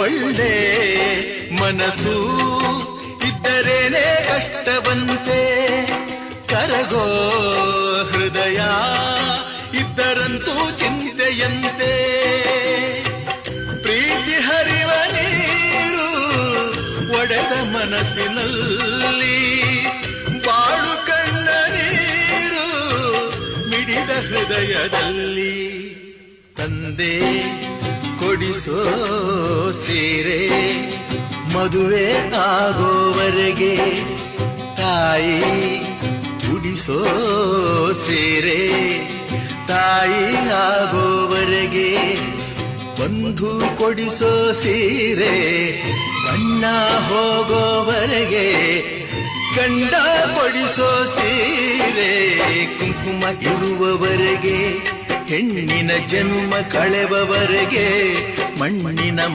ಒಳ್ಳೆ ಮನಸ್ಸು ಇದ್ದರೇನೆ ಕಷ್ಟವಂತೆ, ಕರಗೋ ಹೃದಯ ಇದ್ದರಂತೂ ಚಿಂತೆಯಂತೆ. ಪ್ರೀತಿ ಹರಿವ ನೀರು ಒಡೆದ ಮನಸ್ಸಿನಲ್ಲಿ, ಬಾಳು ಕಣ್ಣ ನೀರು ಮಿಡಿದ ಹೃದಯದಲ್ಲಿ. ತಂದೆ ಕೊಡಿಸೋ ಸೀರೆ ಮದುವೆ ಆಗೋವರೆಗೆ, ತಾಯಿ ಉಡಿಸೋ ಸೀರೆ ತಾಯಿ ಆಗೋವರೆಗೆ, ಬಂಧು ಕೊಡಿಸೋ ಸೀರೆ ಬಣ್ಣ ಹೋಗೋವರೆಗೆ, ಗಂಡ ಕೊಡಿಸೋ ಸೀರೆ ಕುಂಕುಮ ಇರುವವರೆಗೆ, ಹೆಣ್ಣಿನ ಜನ್ಮ ಕಳೆವವರೆಗೆ, ಮಣ್ಣಿನ